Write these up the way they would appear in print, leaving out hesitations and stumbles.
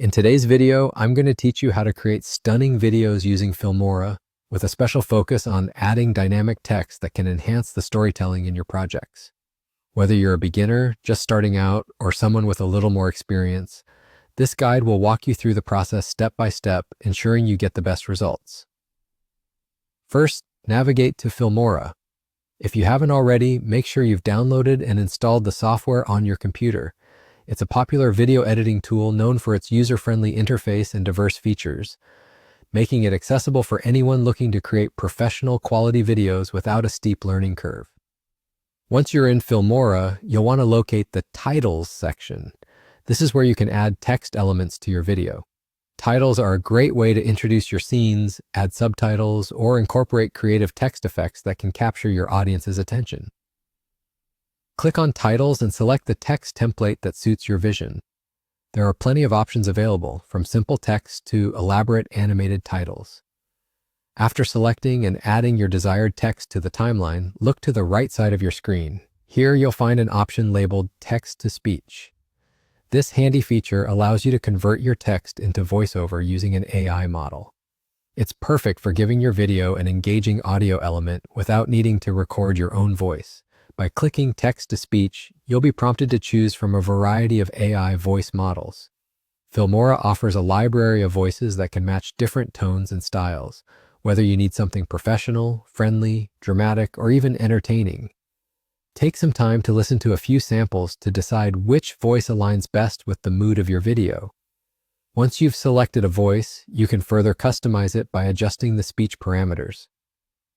In today's video, I'm going to teach you how to create stunning videos using Filmora with a special focus on adding dynamic text that can enhance the storytelling in your projects. Whether you're a beginner, just starting out, or someone with a little more experience, this guide will walk you through the process step by step, ensuring you get the best results. First, navigate to Filmora. If you haven't already, make sure you've downloaded and installed the software on your computer. It's a popular video editing tool known for its user-friendly interface and diverse features, making it accessible for anyone looking to create professional quality videos without a steep learning curve. Once you're in Filmora, you'll want to locate the Titles section. This is where you can add text elements to your video. Titles are a great way to introduce your scenes, add subtitles, or incorporate creative text effects that can capture your audience's attention. Click on Titles and select the text template that suits your vision. There are plenty of options available, from simple text to elaborate animated titles. After selecting and adding your desired text to the timeline, look to the right side of your screen. Here you'll find an option labeled Text-to-Speech. This handy feature allows you to convert your text into Voiceover using an AI model. It's perfect for giving your video an engaging audio element without needing to record your own voice. By clicking Text-to-Speech, you'll be prompted to choose from a variety of AI voice models. Filmora offers a library of voices that can match different tones and styles, whether you need something professional, friendly, dramatic, or even entertaining. Take some time to listen to a few samples to decide which voice aligns best with the mood of your video. Once you've selected a voice, you can further customize it by adjusting the speech parameters.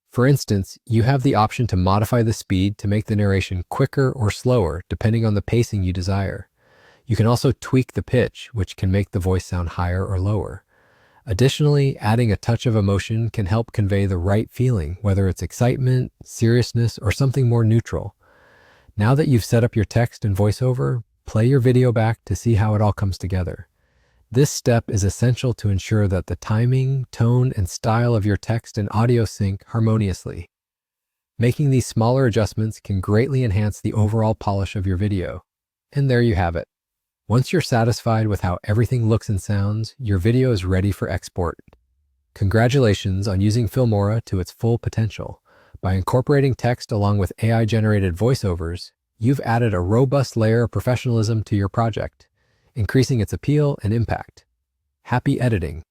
For instance, you have the option to modify the speed to make the narration quicker or slower, depending on the pacing you desire. You can also tweak the pitch, which can make the voice sound higher or lower. Additionally, adding a touch of emotion can help convey the right feeling, whether it's excitement, seriousness, or something more neutral. Now that you've set up your text and voiceover, play your video back to see how it all comes together. This step is essential to ensure that the timing, tone, and style of your text and audio sync harmoniously. Making these smaller adjustments can greatly enhance the overall polish of your video. And there you have it. Once you're satisfied with how everything looks and sounds, your video is ready for export. Congratulations on using Filmora to its full potential. By incorporating text along with AI-generated voiceovers, you've added a robust layer of professionalism to your project, increasing its appeal and impact. Happy editing!